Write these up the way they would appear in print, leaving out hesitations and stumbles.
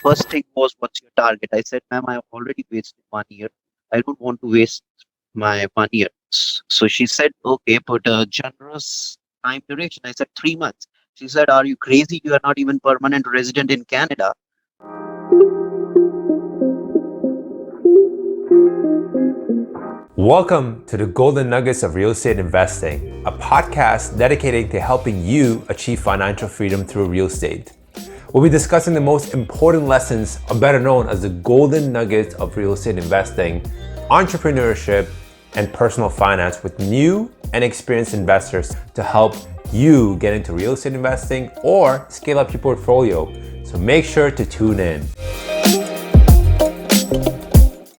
first thing was, what's your target? I said, ma'am, I have already wasted 1 year. I don't want to waste my 1 year. So she said, okay, put a generous time duration. I said, 3 months. She said, are you crazy? You are not even permanent resident in Canada. Welcome to the Golden Nuggets of Real Estate Investing, a podcast dedicated to helping you achieve financial freedom through real estate. We'll be discussing the most important lessons, or better known as the Golden Nuggets of Real Estate Investing, entrepreneurship, and personal finance with new and experienced investors to help you get into real estate investing or scale up your portfolio. So make sure to tune in.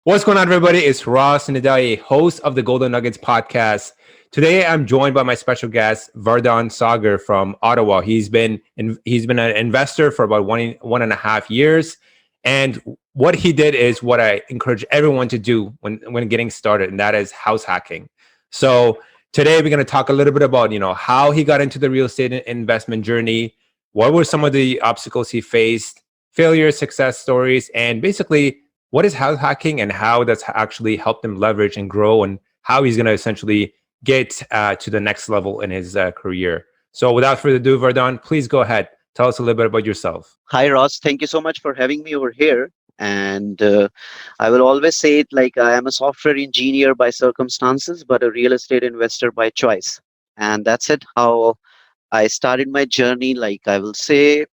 What's going on, everybody? It's Ross Nadai, host of the Golden Nuggets podcast. Today, I'm joined by my special guest, Vardaan Sagar from Ottawa. He's been an investor for about 1.5 years. And what he did is what I encourage everyone to do when getting started, and that is house hacking. So today, we're going to talk a little bit about, how he got into the real estate investment journey, what were some of the obstacles he faced, failures, success stories, and basically, what is house hacking and how that's actually helped him leverage and grow, and how he's going to essentially get to the next level in his career. So without further ado, Vardaan, please go ahead. Tell us a little bit about yourself. Hi, Ross. Thank you so much for having me over here. And I will always say it like I am a software engineer by circumstances, but a real estate investor by choice. And that's it, how I started my journey. Like I will say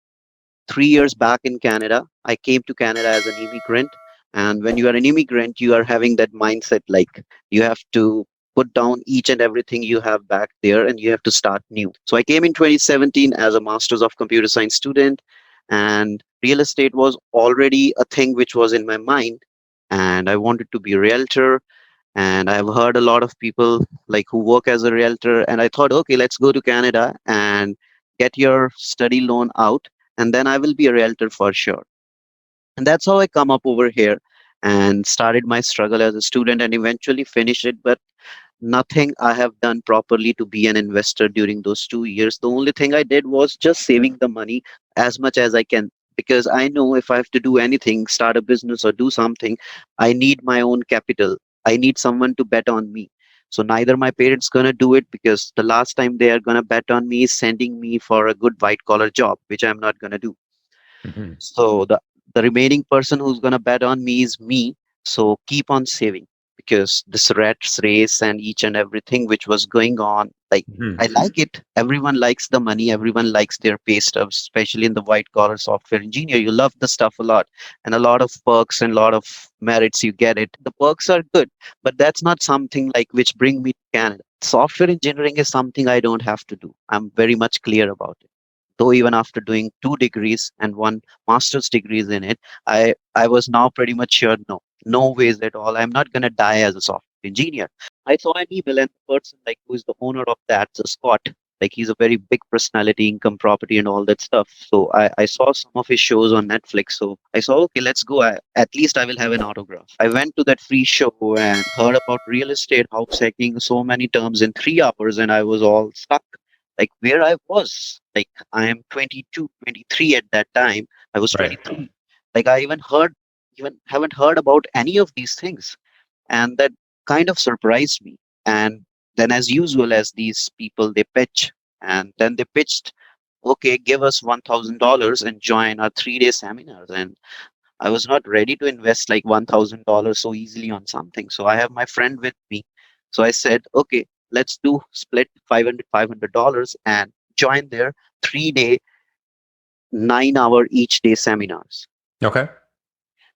3 years back in Canada, I came to Canada as an immigrant. And when you are an immigrant, you are having that mindset like you have to put down each and everything you have back there and you have to start new. So I came in 2017 as a Masters of Computer Science student, and real estate was already a thing which was in my mind. And I wanted to be a realtor. And I've heard a lot of people like who work as a realtor. And I thought, okay, let's go to Canada and get your study loan out. And then I will be a realtor for sure. And that's how I come up over here and started my struggle as a student and eventually finished it. But nothing I have done properly to be an investor during those 2 years. The only thing I did was just saving the money as much as I can, because I know if I have to do anything, start a business or do something, I need my own capital. I need someone to bet on me. So neither my parents gonna do it, because the last time they are gonna bet on me is sending me for a good white collar job, which I'm not gonna do. Mm-hmm. So the remaining person who's gonna bet on me is me. So keep on saving, because this rat race and each and everything which was going on, like Mm-hmm. I like it. Everyone likes the money. Everyone likes their pay stubs, especially in the white collar software engineer. You love the stuff a lot, and a lot of perks and a lot of merits. You get it. The perks are good, but that's not something like which bring me to Canada. Software engineering is something I don't have to do. I'm very much clear about it. Though even after doing 2 degrees and one master's degrees in it, I was now pretty much sure, no ways at all. I'm not gonna die as a software engineer. I saw an email, and the person like who is the owner of that, so Scott, like he's a very big personality, income property and all that stuff. So I saw some of his shows on Netflix. So I saw, okay, let's go. At least I will have an autograph. I went to that free show and heard about real estate, house hacking, so many terms in 3 hours, and I was all stuck like where I was. Like I am 22, 23 at that time. I was Right. 23. Like I even haven't heard about any of these things. And that kind of surprised me. And then as usual, as these people, they pitch, and then they pitched, okay, give us $1,000 and join our 3 day seminars. And I was not ready to invest like $1,000 so easily on something. So I have my friend with me. So I said, okay, let's do split $500 and join their 3 day, 9 hour each day seminars. Okay.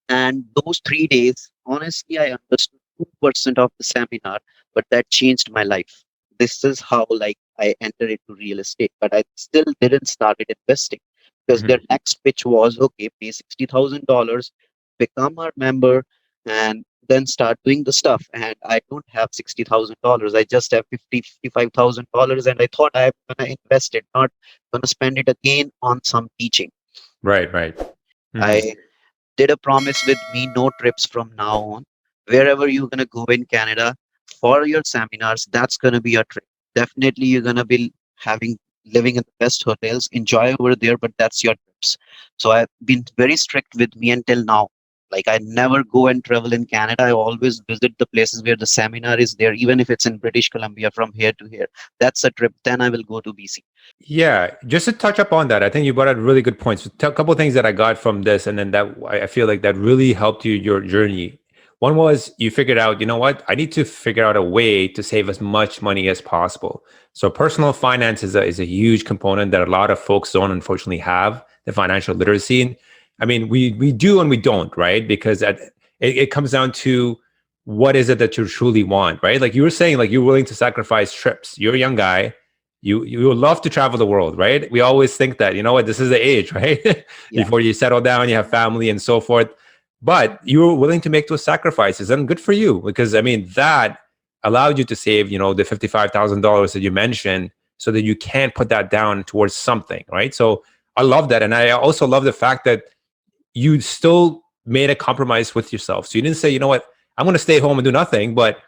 And those 3 days, honestly, I understood 2% of the seminar, but that changed my life. This is how like I entered into real estate, but I still didn't started investing, because Mm-hmm. their next pitch was, okay, pay $60,000, become our member, and then start doing the stuff. And I don't have $60,000. I just have $55,000, and I thought I'm gonna invest it, not gonna spend it again on some teaching. Right. Right. Mm-hmm. I did a promise with me, no trips from now on. Wherever you're going to go in Canada for your seminars, that's going to be your trip. Definitely, you're going to be having living in the best hotels, enjoy over there, but that's your trip. trips. So I've been very strict with me until now. Like I never go and travel in Canada. I always visit the places where the seminar is there, even if it's in British Columbia from here to here. That's a trip. Then I will go to BC. Yeah, just to touch up on that, I think you brought out really good points. A couple of things that I got from this, and then that I feel like that really helped you your journey. One was you figured out, you know what, I need to figure out a way to save as much money as possible. So personal finance is a huge component that a lot of folks don't unfortunately have the financial literacy. And I mean, we do and we don't, right? Because it comes down to what is it that you truly want, right? Like you were saying, like you're willing to sacrifice trips. You're a young guy, you would love to travel the world, right? We always think that, you know what, this is the age, right? Yeah. Before you settle down, you have family and so forth. But you were willing to make those sacrifices, and good for you, because I mean that allowed you to save, the $55,000 that you mentioned, so that you can put that down towards something, right? So I love that, and I also love the fact that you still made a compromise with yourself. So you didn't say, you know what, I'm going to stay home and do nothing, but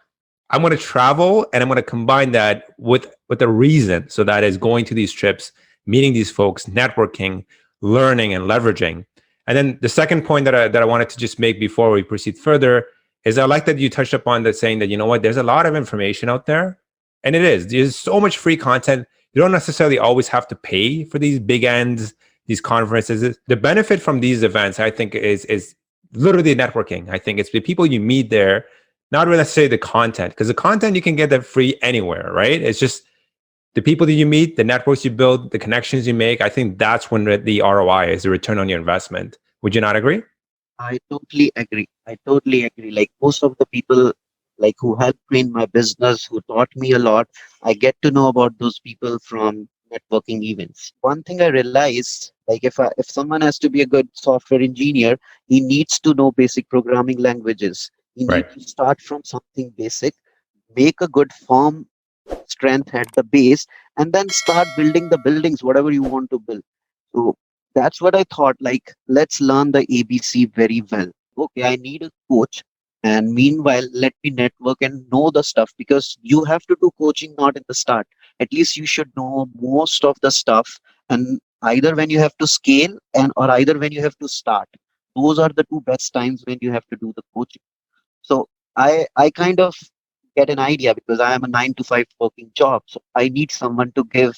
I'm going to travel and I'm going to combine that with a reason. So that is going to these trips, meeting these folks, networking, learning, and leveraging. And then the second point that I wanted to just make before we proceed further is I like that you touched upon that, saying that, you know what, there's a lot of information out there, and there's so much free content. You don't necessarily always have to pay for these big ends, these conferences. The benefit from these events, I think, is literally networking. I think it's the people you meet there, not really necessarily the content, because the content you can get that free anywhere, right? It's just the people that you meet, the networks you build, the connections you make. I think that's when the ROI is, the return on your investment. Would you not agree? I totally agree. I totally agree. Like most of the people like who helped me in my business, who taught me a lot, I get to know about those people from networking events. One thing I realized, like if someone has to be a good software engineer, he needs to know basic programming languages. He Right. needs to start from something basic, make a good firm strength at the base, and then start building the buildings, whatever you want to build. So that's what I thought. Like, let's learn the ABC very well. Okay, I need a coach. And meanwhile, let me network and know the stuff because you have to do coaching not in the start. At least you should know most of the stuff. And either when you have to scale and or either when you have to start. Those are the two best times when you have to do the coaching. So I kind of get an idea because I am a 9 to 5 working job. So I need someone to give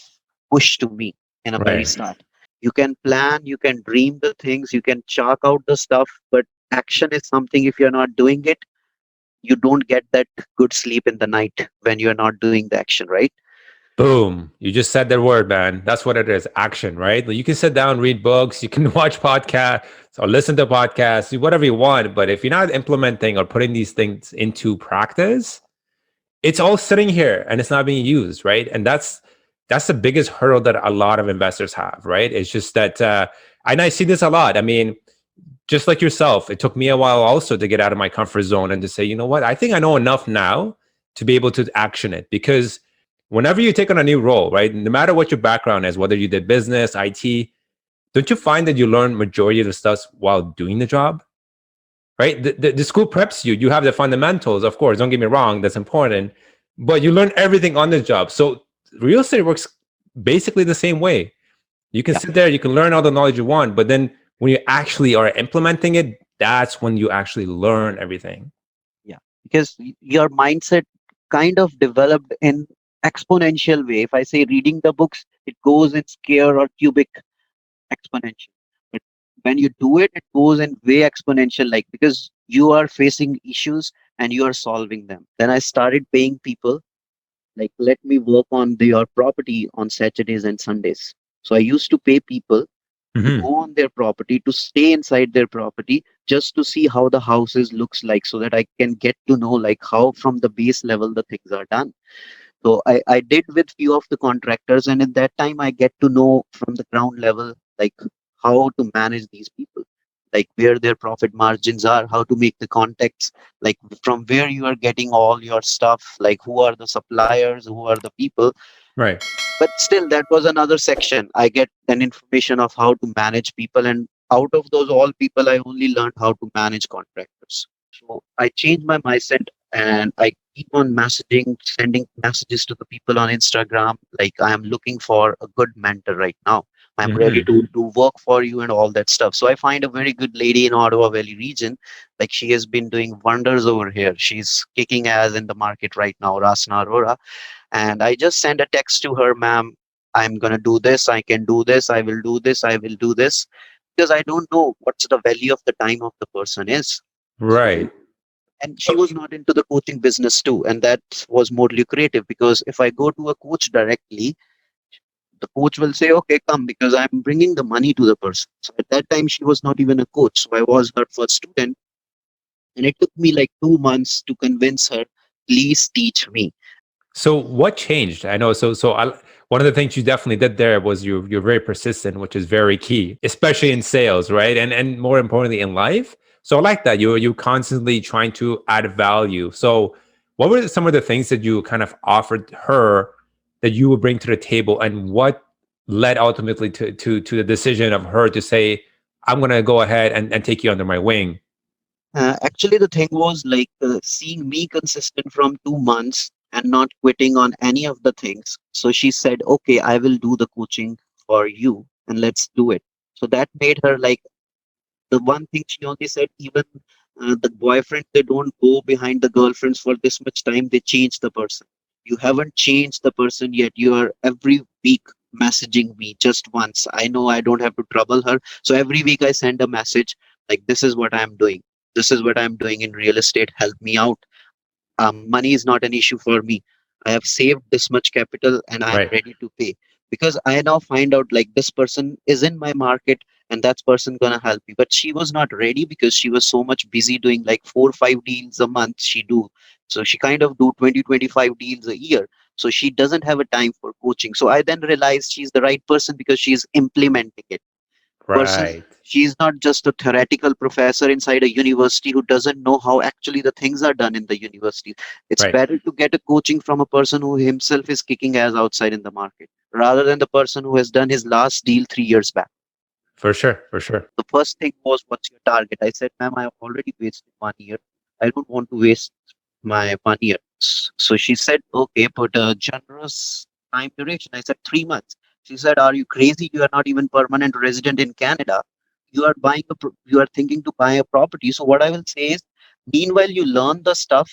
push to me in a very Right. start. You can plan, you can dream the things, you can chalk out the stuff, but action is something if you're not doing it, you don't get that good sleep in the night when you're not doing the action, right? Boom. You just said that word, man. That's what it is. Action, right? Like, you can sit down, read books, you can watch podcasts or listen to podcasts, do whatever you want. But if you're not implementing or putting these things into practice, it's all sitting here and it's not being used, right? And that's the biggest hurdle that a lot of investors have, right? It's just that, and I see this a lot. I mean, just like yourself, it took me a while also to get out of my comfort zone and to say, you know what, I think I know enough now to be able to action it. Because whenever you take on a new role, right, no matter what your background is, whether you did business, IT, don't you find that you learn majority of the stuff while doing the job? Right? The school preps you. You have the fundamentals, of course. Don't get me wrong, that's important. But you learn everything on the job. So real estate works basically the same way. You can Yeah, sit there, you can learn all the knowledge you want, but then when you actually are implementing it, that's when you actually learn everything. yeah. Because your mindset kind of developed in exponential way. If I say reading the books, it goes in square or cubic exponential. But when you do it, it goes in way exponential, like because you are facing issues and you are solving them. Then I started paying people, like, let me work on your property on Saturdays and Sundays. So I used to pay people to Hmm. go on their property, to stay inside their property, just to see how the houses looks like so that I can get to know like how from the base level the things are done. So I did with few of the contractors, and at that time I get to know from the ground level like how to manage these people, like where their profit margins are, how to make the contacts, like from where you are getting all your stuff, like who are the suppliers, who are the people. Right. But still, that was another section. I get an information of how to manage people, and out of those all people, I only learned how to manage contractors. So I changed my mindset and I keep on messaging, sending messages to the people on Instagram. Like I am looking for a good mentor right now. I'm ready Hmm. to work for you and all that stuff. So I find a very good lady in Ottawa Valley region. Like she has been doing wonders over here. She's kicking ass in the market right now, Rasna Arora. And I just send a text to her, ma'am, I'm gonna do this, I can do this, I will do this, I will do this. Because I don't know what's the value of the time of the person is. So Right. and she was not into the coaching business too, and that was more lucrative because if I go to a coach directly, the coach will say, okay, come, because I'm bringing the money to the person. So at that time she was not even a coach, so I was her first student, and it took me like 2 months to convince her, please teach me. So what changed? I know. One of the things you definitely did there was you're very persistent, which is very key, especially in sales, right? And more importantly in life. So I like that you constantly trying to add value. So what were some of the things that you kind of offered her that you would bring to the table, and what led ultimately to the decision of her to say, I'm going to go ahead and take you under my wing? Actually, the thing was like seeing me consistent from 2 months and not quitting on any of the things. So she said, okay, I will do the coaching for you and let's do it. So that made her like the one thing she only said, even the boyfriend, they don't go behind the girlfriends for this much time, they change the person. You haven't changed the person yet. You are every week messaging me just once. I know I don't have to trouble her. So every week I send a message like, this is what I'm doing. This is what I'm doing in real estate. Help me out. Money is not an issue for me. I have saved this much capital and I'm Right. ready to pay, because I now find out like this person is in my market and that person gonna help me. But she was not ready because she was so much busy doing like 4 or 5 deals a month. She do, so she kind of do 20 to 25 deals a year. So she doesn't have a time for coaching. So I then realized she's the right person because she's implementing it. Person, Right. she's not just a theoretical professor inside a university who doesn't know how actually the things are done in the university. It's Right. better to get a coaching from a person who himself is kicking ass outside in the market rather than the person who has done his last deal 3 years back. For sure. For sure. The first thing was, what's your target? I said, ma'am, I have already wasted 1 year. I don't want to waste my 1 year. So she said, okay, put a generous time duration. I said 3 months. She said, are you crazy? You are not even permanent resident in Canada. You are buying you are thinking to buy a property. So what I will say is, meanwhile you learn the stuff,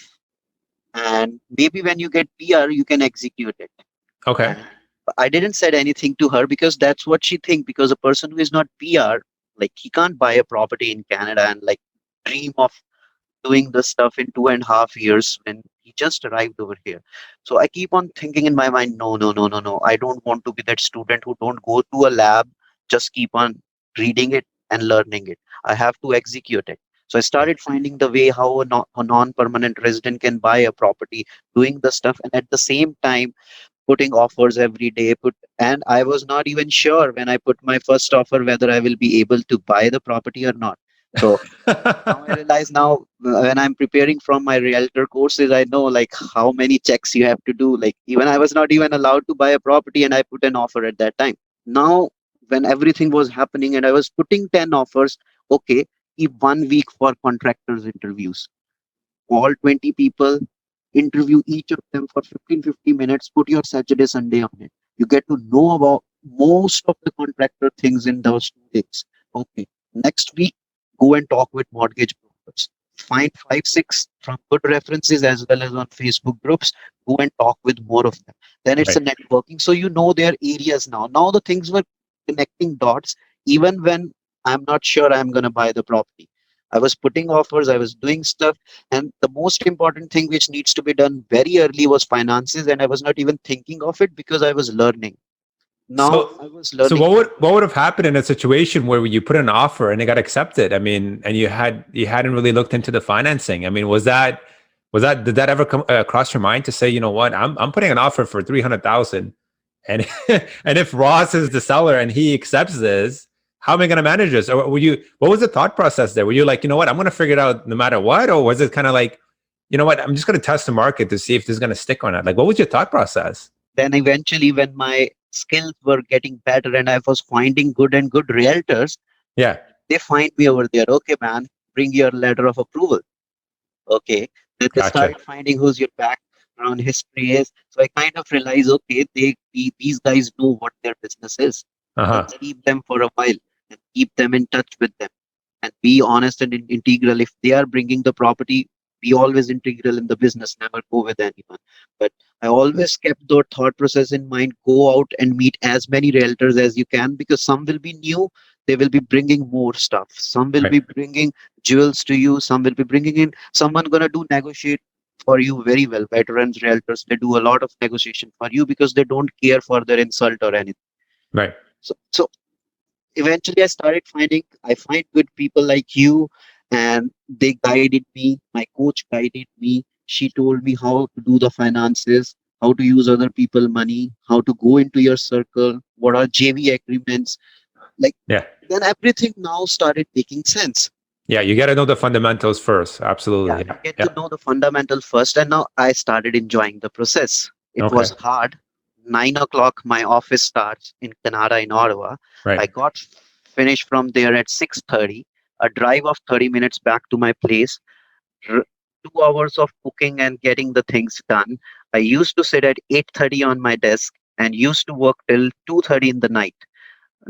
and maybe when you get PR, you can execute it. Okay. And I didn't said anything to her because that's what she think. Because a person who is not PR, like he can't buy a property in Canada and like dream of doing this stuff in 2.5 years when he just arrived over here. So I keep on thinking in my mind, no, no, no, no, no. I don't want to be that student who don't go to a lab, just keep on reading it and learning it. I have to execute it. So I Right. started finding the way how a non-permanent resident can buy a property, doing the stuff, and at the same time putting offers every day. And I was not even sure when I put my first offer whether I will be able to buy the property or not. So now I realize now when I'm preparing from my realtor courses, I know like how many checks you have to do. Like even I was not even allowed to buy a property and I put an offer at that time. Now when everything was happening and I was putting 10 offers, okay, keep 1 week for contractors interviews. All 20 people, interview each of them for 15-50 minutes, put your Saturday, Sunday on it. You get to know about most of the contractor things in those 2 days. Okay. Next week, go and talk with mortgage brokers. Find 5, 6 from good references as well as on Facebook groups. Go and talk with more of them. Then it's a Right. networking. So you know their areas now. Now the things were connecting dots, even when I'm not sure I'm going to buy the property. I was putting offers, I was doing stuff. And the most important thing which needs to be done very early was finances. And I was not even thinking of it because I was learning. Now So, I was so learning. what would have happened in a situation where you put an offer and it got accepted? I mean, and you hadn't really looked into the financing. I mean, was that did that ever come across your mind to say, you know what, I'm putting an offer for 300,000, and and if Ross is the seller and he accepts this, how am I going to manage this? Or were you? What was the thought process there? Were you like, you know what, I'm going to figure it out no matter what, or was it kind of like, you know what, I'm just going to test the market to see if this is going to stick or not? Like, what was your thought process? Then eventually, when my skills were getting better and I was finding good and good realtors, Yeah, they find me over there. Okay, man, bring your letter of approval. Okay. Then they gotcha. started finding who's your background history is. So I kind of realized, okay, these guys know what their business is. Uh-huh. Let's keep them for a while and keep them in touch with them and be honest and integral. If they are bringing the property, be always integral in the business, never go with anyone. But I always kept the thought process in mind, go out and meet as many realtors as you can, because some will be new, they will be bringing more stuff. Some will Right. be bringing jewels to you, some will be bringing in, someone gonna do negotiate for you very well. Veterans realtors, they do a lot of negotiation for you because they don't care for their insult or anything. Right. So eventually I find good people like you, and they guided me. My coach guided me. She told me how to do the finances, how to use other people money, how to go into your circle, what are JV agreements, like. Yeah. Then everything now started making sense. Yeah. You got to know the fundamentals first. Yeah, Absolutely. you Yeah. get to Yeah. know the fundamental first, and now I started enjoying the process. It was Okay. hard. 9 o'clock, my office starts in Canada in Ottawa. Right. I got finished from there at 6:30. A drive of 30 minutes back to my place. r- 2 hours of cooking and getting the things done. I used to sit at 8:30 on my desk and used to work till 2:30 in the night.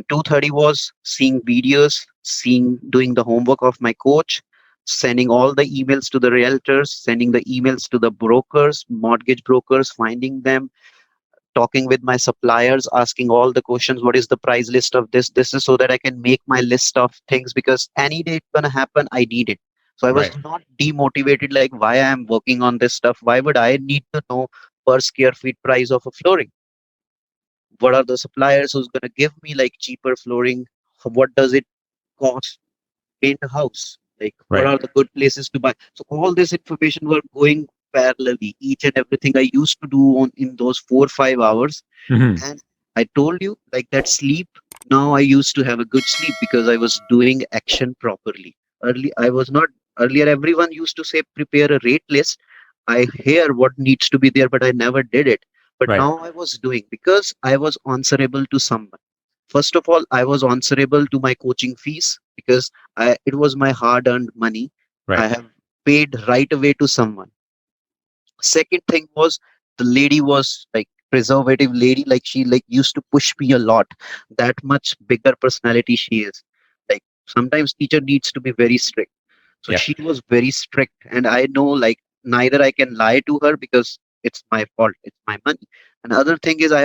2:30 was seeing videos, doing the homework of my coach, sending all the emails to the realtors, sending the emails to the brokers, mortgage brokers, finding them, talking with my suppliers, asking all the questions, what is the price list of this? This is so that I can make my list of things, because any day it's gonna happen, I need it. So I was Right. not demotivated like why I am working on this stuff. Why would I need to know per square feet price of a flooring? What are the suppliers who's gonna give me like cheaper flooring? What does it cost to paint a house? Like what Right. are the good places to buy? So all this information were going parallelly. Each and everything I used to do on in those 4 or 5 hours. Hmm. And I told you, like that sleep, now I used to have a good sleep because I was doing action properly. I was not, earlier everyone used to say prepare a rate list. I hear what needs to be there, but I never did it. But Right. now I was doing, because I was answerable to someone. First of all, I was answerable to my coaching fees, because it was my hard earned money. I Right. have paid right away to someone. Second thing was, the lady was like preservative lady, like she like used to push me a lot. That much bigger personality she is. Like sometimes teacher needs to be very strict. So Yeah. she was very strict, and I know like neither I can lie to her because it's my fault, it's my money. And other thing is, I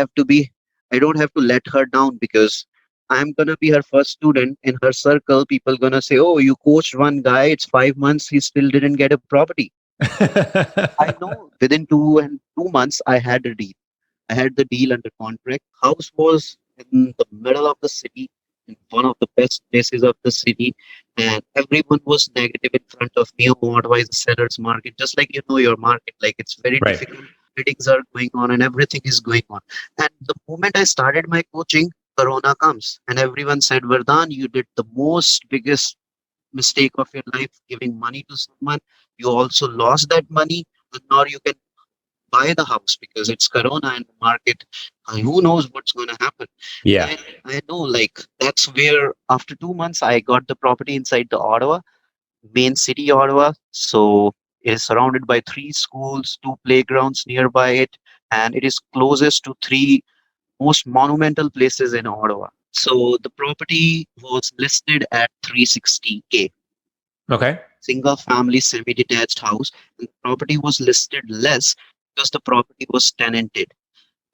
don't have to let her down, because I'm gonna be her first student in her circle. People gonna say, oh, you coached one guy, it's 5 months, he still didn't get a property. I know within 2 months I had a deal. I had the deal under contract. House was in the middle of the city, in one of the best places of the city, and everyone was negative in front of me. Oh, what was the seller's market? Just like you know your market, like it's very Right. difficult. Biddings are going on and everything is going on. And the moment I started my coaching, Corona comes, and everyone said, Vardaan, you did the most biggest mistake of your life giving money to someone. You also lost that money, and now you can buy the house because it's Corona and the market. Who knows what's going to happen? Yeah. And I know, like, that's where after 2 months, I got the property inside the Ottawa, main city Ottawa. So it is surrounded by three schools, two playgrounds nearby it, and it is closest to three most monumental places in Ottawa. So the property was listed at 360K, Okay. single family semi detached house, and the property was listed less because the property was tenanted.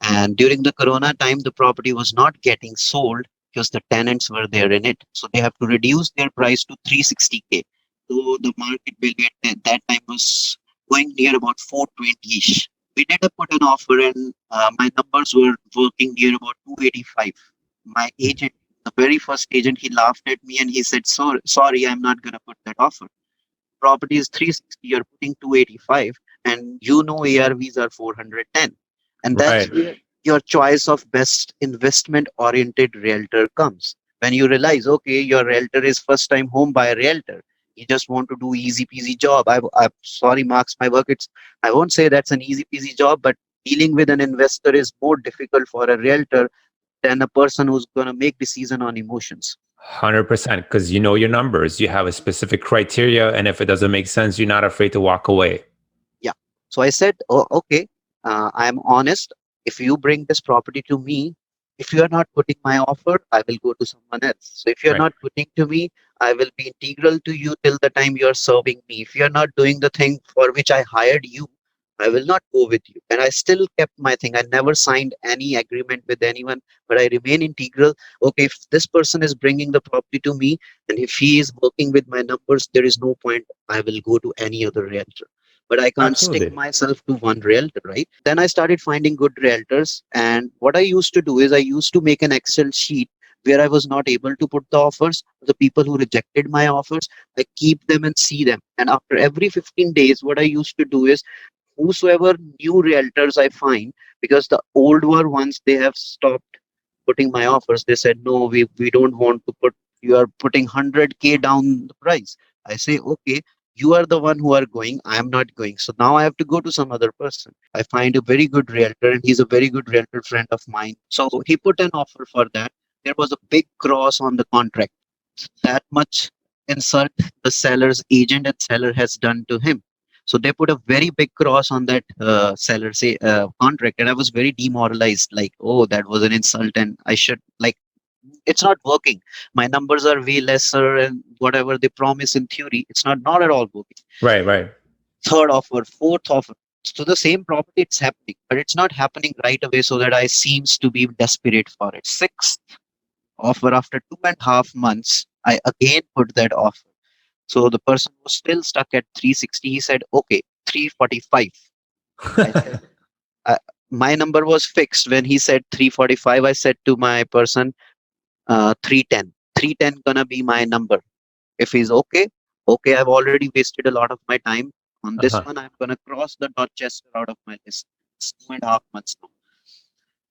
And during the corona time, the property was not getting sold because the tenants were there in it. So they have to reduce their price to 360K. So the market value at that time was going near about 420-ish. We did a put an offer, and my numbers were working near about 285. My agent, the very first agent, he laughed at me and he said, sorry, I'm not going to put that offer. Property is 360, you're putting 285, and you know ARVs are 410. And that's Right. where your choice of best investment oriented realtor comes. When you realize, okay, your realtor is first time home buyer realtor. You just want to do easy peasy job. I'm sorry, marks my work. I won't say that's an easy peasy job, but dealing with an investor is more difficult for a realtor than a person who's going to make decision on emotions. 100%. Because you know your numbers. You have a specific criteria. And if it doesn't make sense, you're not afraid to walk away. Yeah. So I said, oh, okay, I'm honest. If you bring this property to me, if you are not putting my offer, I will go to someone else. So if you're Right. not putting to me, I will be integral to you till the time you are serving me. If you're not doing the thing for which I hired you, I will not go with you. And I still kept my thing. I never signed any agreement with anyone, but I remain integral. Okay, if this person is bringing the property to me, and if he is working with my numbers, there is no point. I will go to any other realtor. But I can't stick Absolutely. myself to one realtor, right? Then I started finding good realtors. And what I used to do is I used to make an Excel sheet where I was not able to put the offers. The people who rejected my offers, I keep them and see them. And after every 15 days, what I used to do is whosoever new realtors I find, because the older ones, they have stopped putting my offers. They said, no, we don't want to put, you are putting 100K down the price. I say, okay, you are the one who are going, I am not going. So now I have to go to some other person. I find a very good realtor, and he's a very good realtor friend of mine. So he put an offer for that. There was a big cross on the contract. That much insult the seller's agent and seller has done to him. So they put a very big cross on that seller say contract, and I was very demoralized. Like, oh, that was an insult, and I should like it's not working. My numbers are way lesser, and whatever they promise in theory, it's not at all working. Right. Right. Third offer, fourth offer. So the same property, it's happening, but it's not happening right away. So that I seems to be desperate for it. Sixth offer after 2.5 months, I again put that offer. So the person was still stuck at 360. He said, okay, 345. I said, uh, my number was fixed. When he said 345, I said to my person, 310. 310 gonna be my number. If he's okay, okay, I've already wasted a lot of my time. On this Uh-huh. one, I'm gonna cross the Dorchester out of my list. It's 2.5 months now.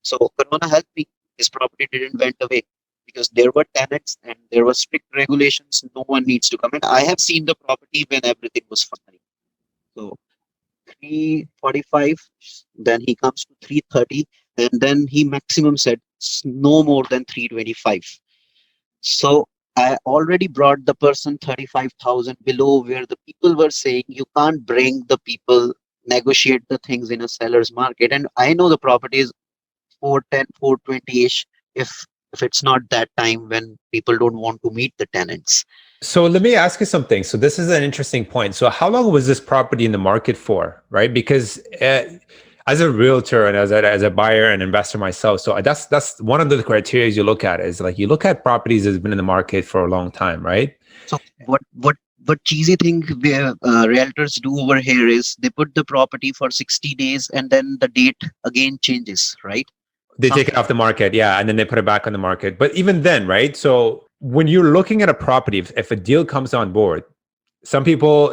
So Corona helped me. His property didn't went away because there were tenants and there were strict regulations. No one needs to come in. I have seen the property when everything was fine. So 345, then he comes to 330, and then he maximum said no more than 325. So I already brought the person 35,000 below where the people were saying you can't bring the people negotiate the things in a seller's market. And I know the property is 410, 420-ish if it's not that time when people don't want to meet the tenants. So let me ask you something. So this is an interesting point. So how long was this property in the market for, right? Because as a realtor and as a buyer and investor myself, so that's one of the criteria you look at is like you look at properties that's been in the market for a long time, right? So what cheesy thing where realtors do over here is they put the property for 60 days and then the date again changes, right? They take it Something. off the market, yeah, and then they put it back on the market. But even then, right? So when you're looking at a property, if a deal comes on board, some people,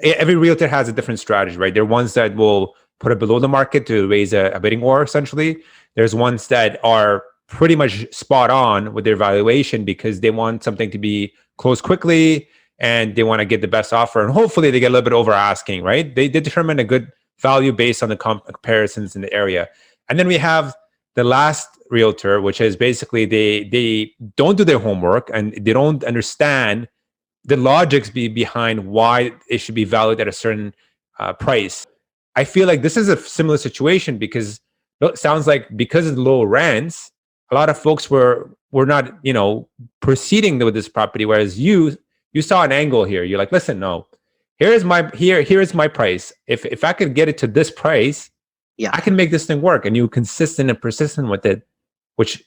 every realtor has a different strategy, right? There are ones that will put it below the market to raise a bidding war, essentially. There's ones that are pretty much spot on with their valuation because they want something to be closed quickly and they want to get the best offer. And hopefully they get a little bit over asking, right? They determine a good value based on the comparisons in the area. And then we have the last realtor, which is basically they don't do their homework and they don't understand the logics behind why it should be valued at a certain price. I feel like this is a similar situation because it sounds like because of the low rents, a lot of folks were not proceeding with this property. Whereas you saw an angle here. You're like, listen, no, here is my price. If I could get it to this price, Yeah. I can make this thing work. And you consistent and persistent with it, which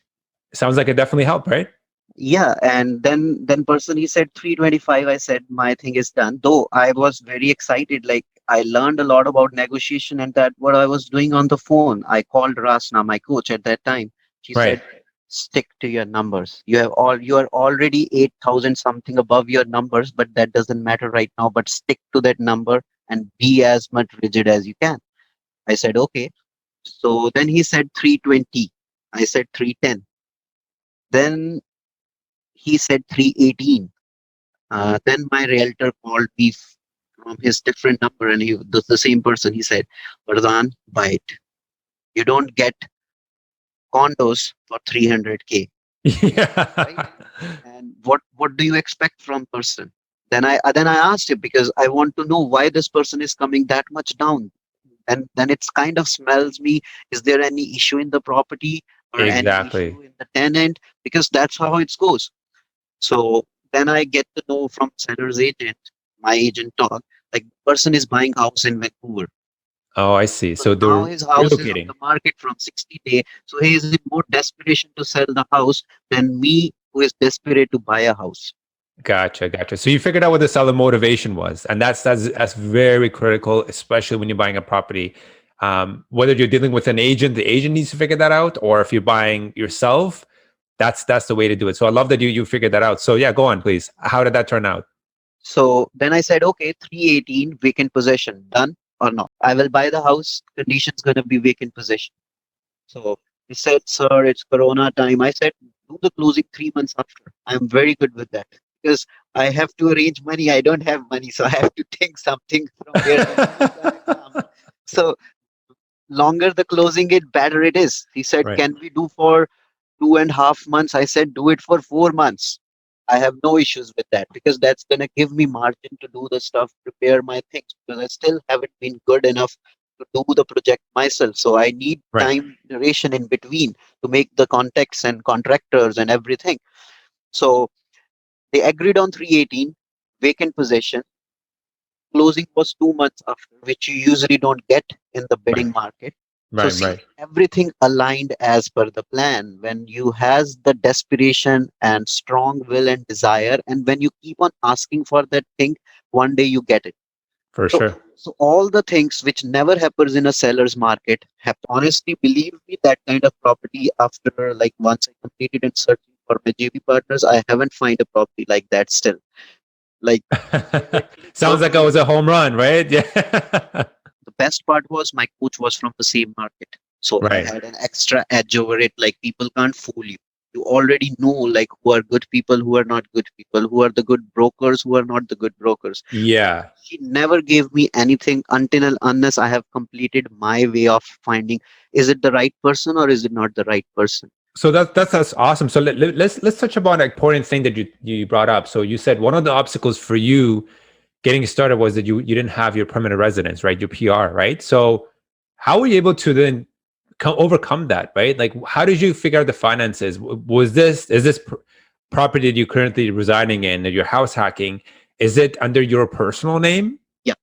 sounds like it definitely helped, right? Yeah, and then person he said 325. I said my thing is done. Though I was very excited, like I learned a lot about negotiation and that what I was doing on the phone. I called Rasna, my coach at that time. She Right. said, stick to your numbers. You are already 8,000 something above your numbers, but that doesn't matter right now. But stick to that number and be as much rigid as you can. I said, okay. So then he said 320. I said 310. Then he said 318. Then my realtor called me from his different number, and the same person. He said, Vardaan, buy it. You don't get condos for 300K, right? Yeah. And what do you expect from person? Then I asked him because I want to know why this person is coming that much down. And then it's kind of smells me. Is there any issue in the property? or any Exactly. issue in the tenant, because that's how it goes. So then I get to know from seller's agent, my agent talk, like person is buying house in Vancouver. Oh, I see. So So now they're his house is on relocating. the market from 60 days. So he is in more desperation to sell the house than me, who is desperate to buy a house. Gotcha, gotcha. So you figured out what the seller motivation was, and that's very critical, especially when you're buying a property. Whether you're dealing with an agent, the agent needs to figure that out, or if you're buying yourself, that's the way to do it. So I love that you figured that out. So yeah, go on, please. How did that turn out? So then I said, okay, 318 vacant possession, done or not? I will buy the house. Condition's gonna be vacant possession. So he said, sir, it's Corona time. I said, do the closing 3 months after. I'm very good with that because I have to arrange money. I don't have money, so I have to think something from where the money is gonna come. So longer the closing it, better it is. He said, Right, can we do for 2.5 months? I said, do it for 4 months. I have no issues with that because that's gonna give me margin to do the stuff, prepare my things because I still haven't been good enough to do the project myself. So I need right, time duration in between to make the contacts and contractors and everything. So they agreed on 318 vacant possession. Closing was 2 months after, which you usually don't get in the right, bidding market. So right, see, right, everything aligned as per the plan. When you has the desperation and strong will and desire, and when you keep on asking for that thing, one day you get it. for So, sure. so all the things which never happens in a seller's market happen. Honestly, believe me, that kind of property after like once I completed and searching for my JV partners, I haven't find a property like that still. Like literally Sounds like it was perfect. a home run, right? Yeah. The best part was my coach was from the same market. So I Right. had an extra edge over it. Like people can't fool you. You already know like who are good people, who are not good people, who are the good brokers, who are not the good brokers. So Yeah. she never gave me anything until and unless I have completed my way of finding is it the right person or is it not the right person. So that's awesome. So let's touch upon an important thing that you brought up. So you said one of the obstacles for you getting started was that you didn't have your permanent residence, right? Your PR, right? So how were you able to then overcome that, right? Like how did you figure out the finances? Was this is this property that you're currently residing in, that you're house hacking, is it under your personal name? Yeah.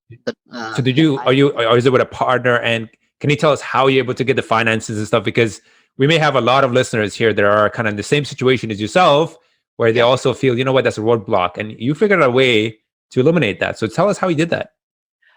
So did Yeah. you are you or is it with a partner? And can you tell us how you're able to get the finances and stuff? Because we may have a lot of listeners here that are kind of in the same situation as yourself, where they Yeah. also feel, you know what, that's a roadblock, and you figured out a way to eliminate that. So tell us how you did that.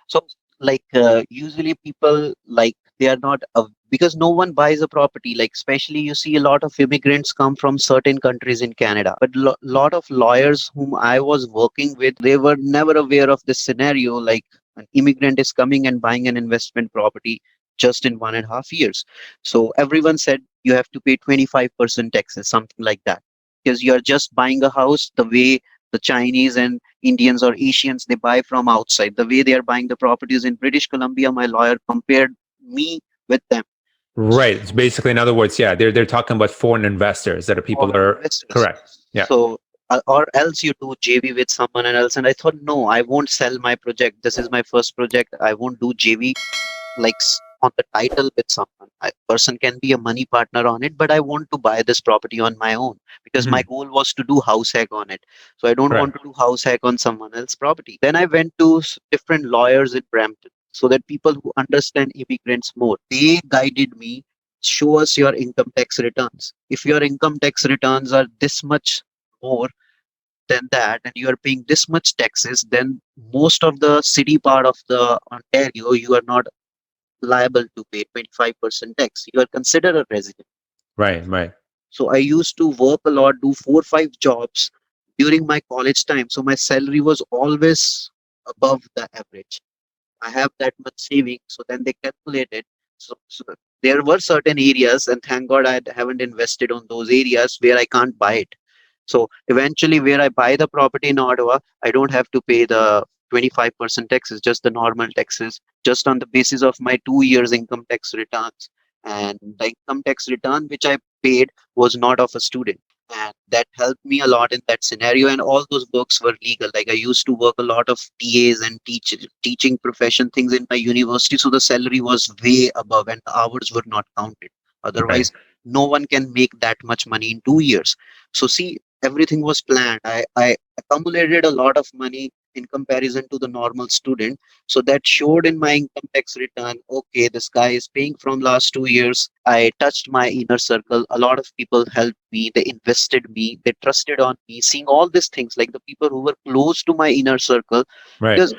So, like, usually people like they are not because no one buys a property. Like, especially you see a lot of immigrants come from certain countries in Canada, but lot of lawyers whom I was working with, they were never aware of this scenario. Like, an immigrant is coming and buying an investment property just in 1.5 years. So everyone said you have to pay 25% taxes, something like that, because you are just buying a house the way the Chinese and Indians or Asians they buy from outside. The way they are buying the properties in British Columbia, my lawyer compared me with them. Right. It's So basically, in other words, yeah, they're talking about foreign investors that are people foreign are investors. correct. Yeah. So or else you do JV with someone else. And I thought, no, I won't sell my project. This is my first project. I won't do JV like on the title with someone. A person can be a money partner on it, but I want to buy this property on my own because my Hmm. goal was to do house hack on it. So I don't want Correct. to do house hack on someone else's property. Then I went to different lawyers in Brampton so that people who understand immigrants more, they guided me. Show us your income tax returns. If your income tax returns are this much more than that and you are paying this much taxes, then most of the city part of the Ontario you are not liable to pay 25% tax. You are considered a resident. Right. Right. So I used to work a lot, do 4 or 5 jobs during my college time. So my salary was always above the average. I have that much saving. So then they calculated. So there were certain areas, and thank God I haven't invested on those areas where I can't buy it. So eventually, where I buy the property in Ottawa, I don't have to pay the 25% taxes, just the normal taxes, just on the basis of my 2 years income tax returns. And the income tax return which I paid was not of a student. And that helped me a lot in that scenario. And all those books were legal. Like I used to work a lot of TAs and teaching profession things in my university. So the salary was way above and the hours were not counted. Right. Otherwise, no one can make that much money in 2 years. So see, everything was planned. I accumulated a lot of money in comparison to the normal student. So that showed in my income tax return. Okay, this guy is paying from last 2 years. I touched my inner circle. A lot of people helped me. They invested me. They trusted on me. Seeing all these things, like the people who were close to my inner circle, Right. because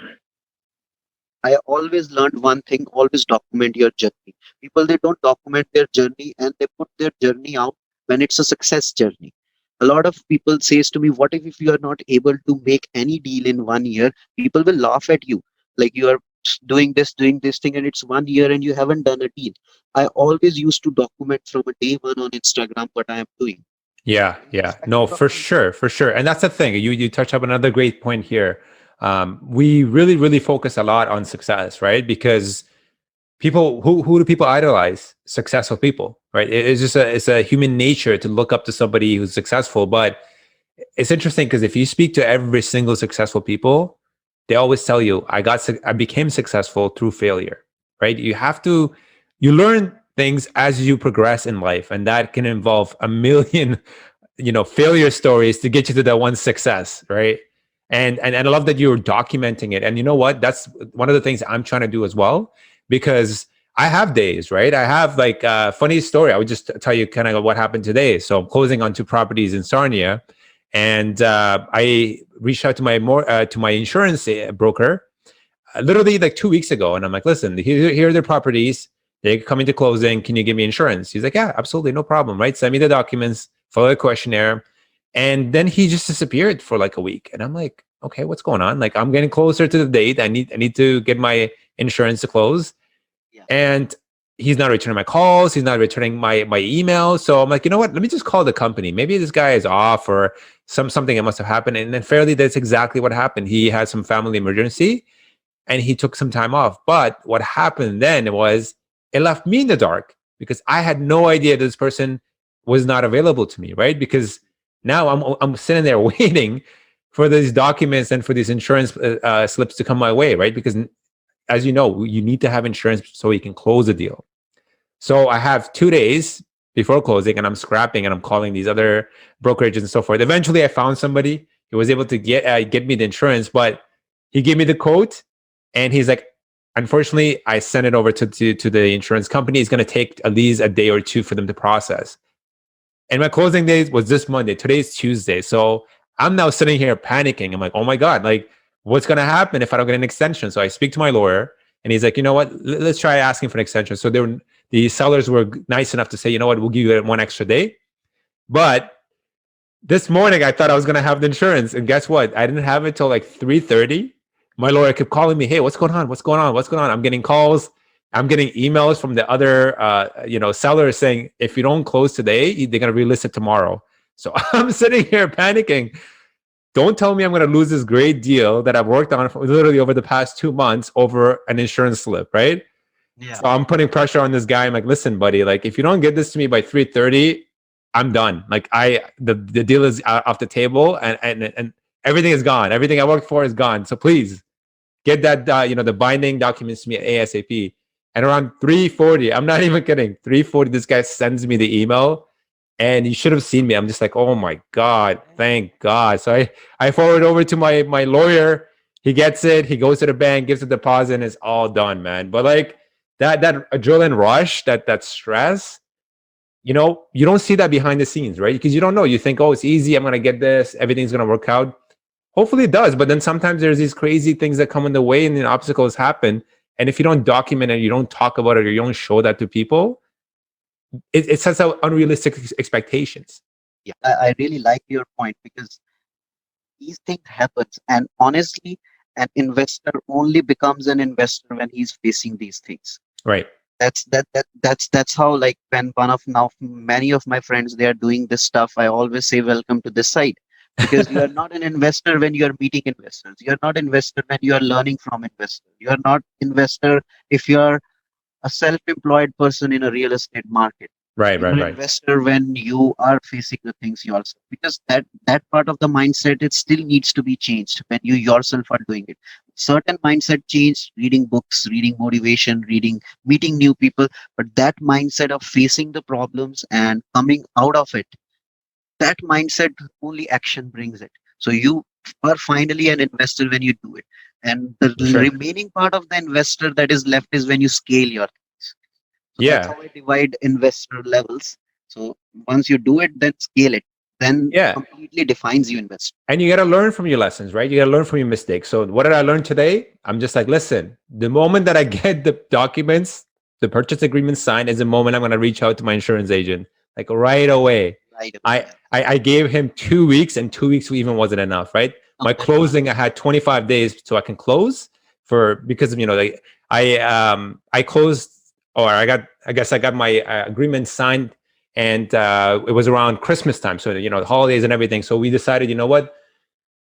I always learned one thing, always document your journey. People, they don't document their journey and they put their journey out when it's a success journey. A lot of people says to me, what if you are not able to make any deal in 1 year? People will laugh at you. Like you are doing this thing and it's 1 year and you haven't done a deal. I always used to document from a day one on Instagram what I am doing. Yeah, yeah. No, Irrespective of for my sure, for sure. And that's the thing. You touch up another great point here. We really focus a lot on success, right? Because people who do people idolize? Successful people, right? It's just it's a human nature to look up to somebody who's successful. But it's interesting because if you speak to every single successful people, they always tell you, I became successful through failure, right? You learn things as you progress in life, and that can involve a million failure stories to get you to that one success, right? And I love that you're documenting it. And you know what, that's one of the things I'm trying to do as well, because I have days, right? I have like a funny story. I would just tell you kind of what happened today. So I'm closing on two properties in Sarnia, and I reached out to my insurance broker literally like 2 weeks ago, and I'm like, listen, here are the properties. They're coming to closing. Can you give me insurance? He's like, yeah, absolutely, no problem. Right? Send me the documents, fill out a questionnaire, and then he just disappeared for like a week. And I'm like, okay, what's going on? Like, I'm getting closer to the date. I need to get my insurance to close, yeah, and he's not returning my calls. He's not returning my emails. So I'm like, you know what? Let me just call the company. Maybe this guy is off or something that must have happened. And then fairly, that's exactly what happened. He had some family emergency and he took some time off. But what happened then was it left me in the dark because I had no idea this person was not available to me, right? Because now I'm sitting there waiting for these documents and for these insurance slips to come my way, right? Because as you know, you need to have insurance so you can close a deal. So I have 2 days before closing, and I'm scrapping and I'm calling these other brokerages and so forth. Eventually, I found somebody who was able to get me the insurance, but he gave me the quote, and he's like, "Unfortunately, I sent it over to the insurance company. It's going to take at least a day or two for them to process." And my closing date was this Monday. Today's Tuesday, so I'm now sitting here panicking. I'm like, "Oh my god! Like, what's going to happen if I don't get an extension?" So I speak to my lawyer, and he's like, "You know what? Let's try asking for an extension." So the sellers were nice enough to say, "You know what? We'll give you one extra day." But this morning, I thought I was going to have the insurance, and guess what? I didn't have it till like 3:30. My lawyer kept calling me, "Hey, what's going on? What's going on? What's going on?" I'm getting calls. I'm getting emails from the other, sellers saying, "If you don't close today, they're going to relist it tomorrow." So I'm sitting here panicking. Don't tell me I'm going to lose this great deal that I've worked on for literally over the past 2 months over an insurance slip, right? yeah. So I'm putting pressure on this guy. I'm like, listen, buddy, like if you don't get this to me by 3:30, I'm done. Like the deal is off the table, and everything is gone. Everything I worked for is gone. So please get that the binding documents to me ASAP. And around 3:40, I'm not even kidding. 3:40, this guy sends me the email, and you should have seen me. I'm just like, oh my god, thank God. So I forward over to my lawyer. He gets it. He goes to the bank, gives a deposit, and it's all done, man. But like that adrenaline rush, that stress, you don't see that behind the scenes, right? Because you don't know. You think, oh, it's easy. I'm gonna get this. Everything's gonna work out. Hopefully it does, but then sometimes there's these crazy things that come in the way and then obstacles happen. And if you don't document it, you don't talk about it, or you don't show that to people, it sets out unrealistic expectations. Yeah, I really like your point because these things happens, and honestly, an investor only becomes an investor when he's facing these things. Right. That's how, like, when one of now many of my friends, they are doing this stuff, I always say welcome to this side, because you are not an investor when you are meeting investors, you are not investor when you are learning from investors, you are not investor if you are a self-employed person in a real estate market. Right, You're right, an right. investor when you are facing the things yourself, because that part of the mindset, it still needs to be changed when you yourself are doing it. Certain mindset change, reading books, reading motivation, reading, meeting new people, but that mindset of facing the problems and coming out of it, that mindset, only action brings it. So you are finally an investor when you do it, and the For sure. remaining part of the investor that is left is when you scale your things. So that's Yeah. how I divide investor levels. So once you do it, then scale it, then Yeah. completely defines you investor. And you got to learn from your lessons, right? You got to learn from your mistakes. So, what did I learn today? I'm just like, listen, the moment that I get the documents, the purchase agreement signed is the moment I'm going to reach out to my insurance agent, like right away. Right away, I, yeah. I gave him 2 weeks, and 2 weeks even wasn't enough, right? No, My that's not closing, I had 25 days so I can close for because of like I closed, or I guess I got my agreement signed, and it was around Christmas time, so the holidays and everything. So we decided, you know what,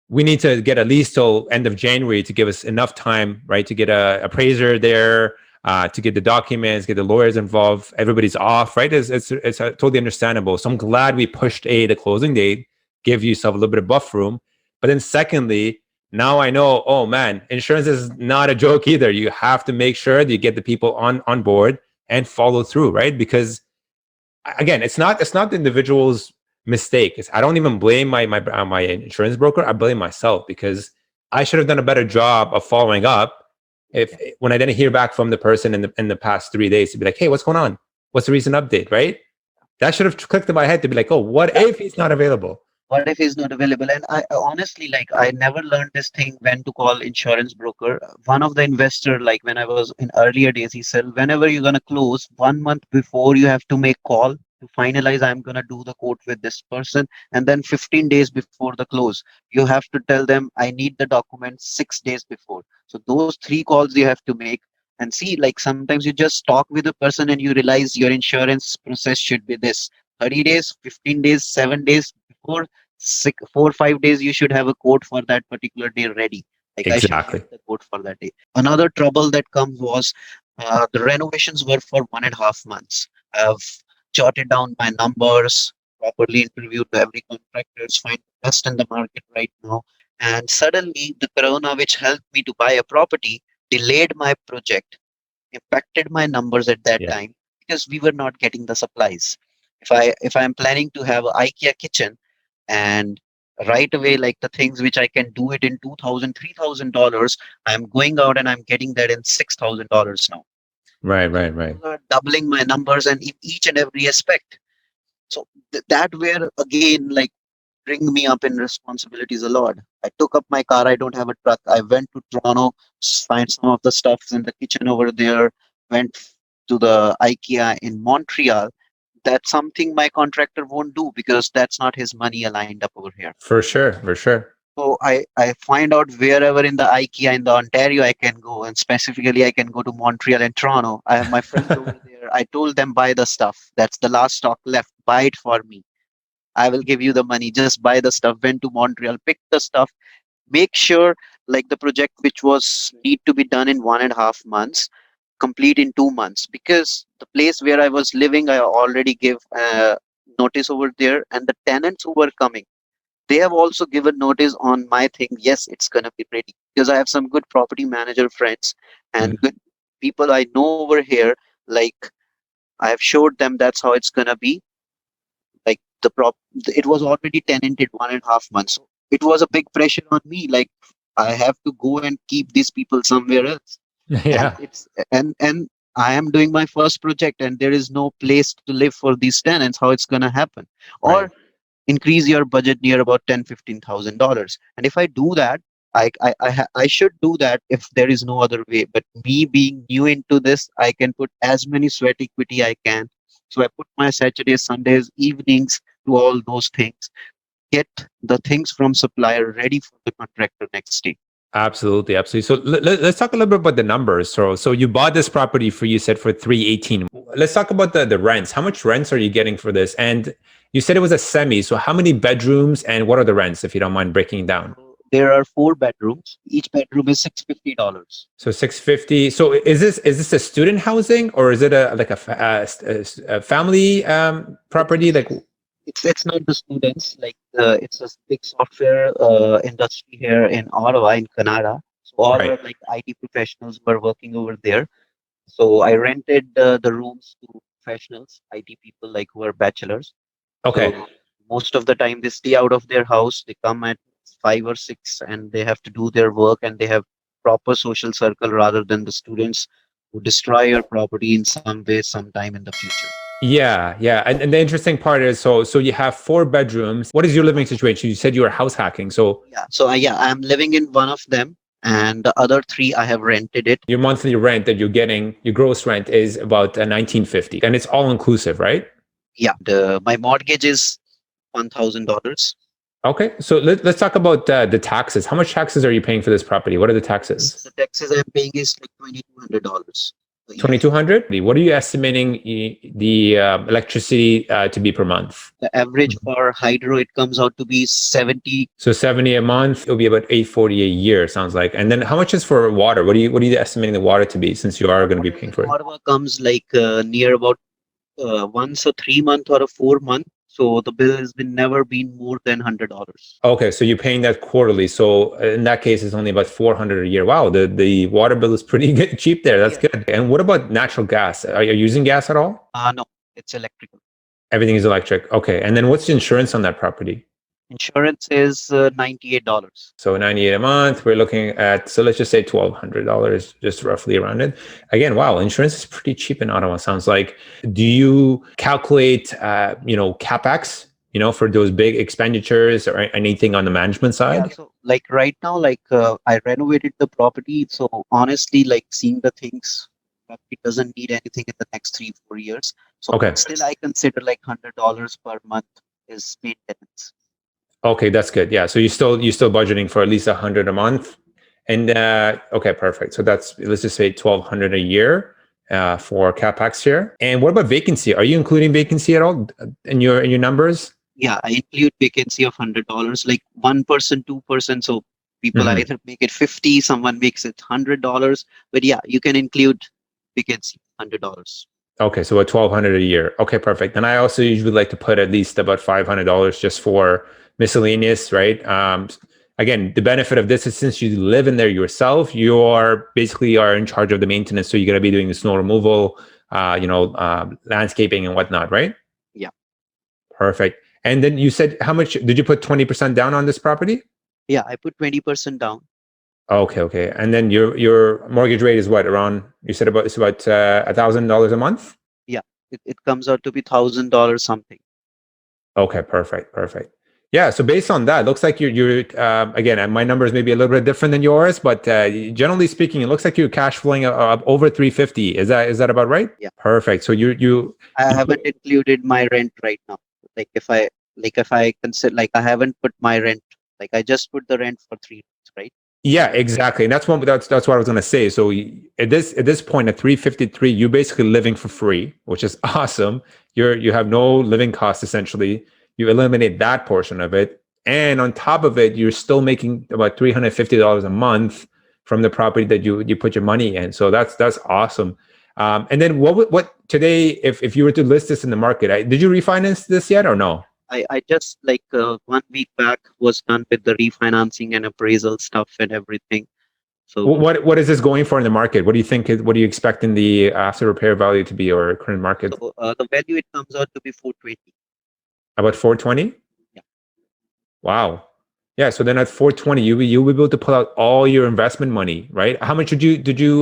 we need to get at least till end of January to give us enough time, right, to get a appraiser there, to get the documents, get the lawyers involved. Everybody's off, right? It's totally understandable. So I'm glad we pushed the closing date, give yourself a little bit of buff room. But then secondly, now I know, oh man, insurance is not a joke either. You have to make sure that you get the people on board and follow through, right? Because again, it's not the individual's mistake. I don't even blame my insurance broker. I blame myself because I should have done a better job of following up. If when I didn't hear back from the person in the past 3 days to be like, hey, what's going on? What's the recent update? Right? That should have clicked in my head to be like, oh, what if he's not available? what if he's not available. And I honestly, like, I never learned this thing when to call insurance broker. One of the investor, like when I was in earlier days, he said whenever you're going to close, 1 month before you have to make call to finalize, I'm going to do the quote with this person, and then 15 days before the close you have to tell them I need the documents 6 days before. So those three calls you have to make. And see, like, sometimes you just talk with a person and you realize your insurance process should be this: 30 days, 15 days, 7 days before, 4 or 5 days you should have a quote for that particular day ready. Like, I should get Exactly. the quote for that day. Another trouble that comes was, the renovations were for 1.5 months. I've jotted down my numbers, properly interviewed every contractors, find the best in the market right now, and suddenly the corona, which helped me to buy a property, delayed my project, impacted my numbers at that Yeah. time, because we were not getting the supplies. If I'm planning to have an IKEA kitchen, and right away, like, the things which I can do it in 2,000, $3,000, I'm going out and I'm getting that in $6,000 now. Right. So Right. Right. those are doubling my numbers, and in each and every aspect. So that where again, like, bring me up in responsibilities a lot. I took up my car. I don't have a truck. I went to Toronto, find some of the stuffs in the kitchen over there. Went to the IKEA in Montreal. That's something my contractor won't do, because that's not his money aligned up over here. For sure. For sure. So I find out wherever in the IKEA in the Ontario I can go, and specifically I can go to Montreal and Toronto. I have my friends over there. I told them, buy the stuff. That's the last stock left. Buy it for me. I will give you the money. Just buy the stuff. Went to Montreal, picked the stuff, make sure, like, the project which was need to be done in 1.5 months, complete in 2 months, because the place where I was living, I already gave notice over there, and the tenants who were coming, they have also given notice on my thing. Yes, it's gonna be ready, because I have some good property manager friends and Mhm. good people I know over here. Like, I have showed them that's how it's gonna be. Like, it was already tenanted 1.5 months. So it was a big pressure on me. Like, I have to go and keep these people somewhere else, and Yeah. I am doing my first project, and there is no place to live for these tenants. How it's gonna happen? Right. Or increase your budget near about 10-15,000 dollars. And if I do that, I should do that if there is no other way. But me being new into this, I can put as many sweat equity I can. So I put my Saturdays, Sundays, evenings to all those things. Get the things from supplier ready for the contractor next day. Absolutely, absolutely. So let's talk a little bit about the numbers. So you bought this property for, you said, for 318. Let's talk about the rents. How much rents are you getting for this? And you said it was a semi. So how many bedrooms and what are the rents, if you don't mind breaking down? There are 4 bedrooms. Each bedroom is $650. So 650. So is this a student housing, or is it a like a family It's property? Like, it's not the students. Like it's a big software industry here in Ottawa, in Canada. So all right. are like IT professionals who are working over there. So I rented the rooms to professionals, IT people like who are bachelors. Okay. So most of the time they stay out of their house. They come at 5 or 6 and they have to do their work and they have proper social circle rather than the students who destroy your property in some way sometime in the future. Yeah, yeah. And the interesting part is, so you have 4 bedrooms. What is your living situation? You said you were house hacking. So Yeah. So yeah, I'm living in one of them and the other three I have rented it. your monthly rent that you're getting, your gross rent is about 1950, and it's all inclusive, right? Yeah. My mortgage is $1,000. Okay, so let's talk about the taxes. How much taxes are you paying for this property? What are the taxes? The taxes I'm paying is like $2,200 a year. 2200. What are you estimating the electricity to be per month? The average for hydro it comes out to be 70. So 70 a month. It'll be about 840 a year. Sounds like. And then how much is for water? What are you estimating the water to be, since you are going to be Water paying in for it? Ottawa comes like near about once a 3 month or a 4 month. So the bill has been never been more than $100. Okay, so you're paying that quarterly. So in that case, it's only about 400 a year. Wow, the water bill is pretty good, cheap there. That's Yeah. good. And what about natural gas? Are you using gas at all? No, it's electrical. Everything is electric. Okay, and then what's the insurance on that property? Insurance is $98. So 98 a month. We're looking at, so let's just say $1,200, just roughly around it. Again, wow, insurance is pretty cheap in Ottawa. Sounds like. Do you calculate, capex? For those big expenditures or anything on the management Yeah, side? so like right now, like I renovated the property. So honestly, like seeing the things that it doesn't need anything in the next 3 4 years. So Okay. still I consider like $100 per month is maintenance. Okay, that's good. Yeah. So you still budgeting for at least 100 a month, and okay, perfect. So that's, let's just say 1,200 a year for capex here. And what about vacancy? Are you including vacancy at all in your numbers? Yeah, I include vacancy of $100, like 1%, 2%. So people Mhm. either make it 50, someone makes it $100. But yeah, you can include vacancy $100. Okay, so about 1,200 a year. Okay, perfect. And I also usually like to put at least about $500 just for miscellaneous, right? Again, the benefit of this is, since you live in there yourself, you are basically are in charge of the maintenance. So you're gonna be doing the snow removal, landscaping and whatnot, right? Yeah. Perfect. And then you said, how much did you put 20% down on this property? Yeah, I put 20% down. Okay, okay. And then your mortgage rate is what, around, you said about, it's about $1,000 a month? Yeah, it comes out to be $1,000 something. Okay, perfect, perfect. Yeah, so based on that, looks like you're again, my numbers may be a little bit different than yours, but generally speaking, it looks like you're cash flowing over 350. Is that about right? Yeah. Perfect. So I you haven't included my rent right now. Like if I consider, like I haven't put my rent, like I just put the rent for 3 months, right? Yeah, exactly. And that's what I was gonna say. So at this point at 353, you're basically living for free, which is awesome. You have no living costs essentially. You eliminate that portion of it, and on top of it, you're still making about $350 a month from the property that you put your money in. So that's awesome. And then what today, if you were to list this in the market, did you refinance this yet or no? I just like 1 week back was done with the refinancing and appraisal stuff and everything. So What is this going for in the market? What do you think? What do you expect in the after repair value to be, or current market? the value it comes out to be 420. About 420. Yeah. Wow. Yeah. So then at 420, you'll be able to pull out all your investment money, right? How much did you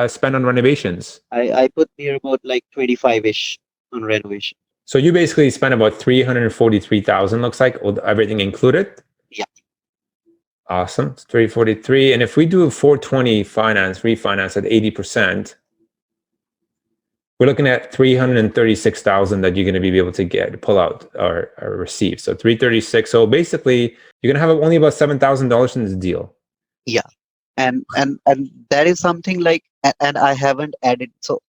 spend on renovations? I put near about like 25-ish on renovation. So you basically spent about 343,000. Looks like, with everything included. Yeah. Awesome. It's 343. And if we do a 420 refinance at 80%, we're looking at 336,000 that you're going to be able to pull out or receive. So 336. So basically, you're going to have only about $7,000 in this deal. Yeah. And that is something like and I haven't added.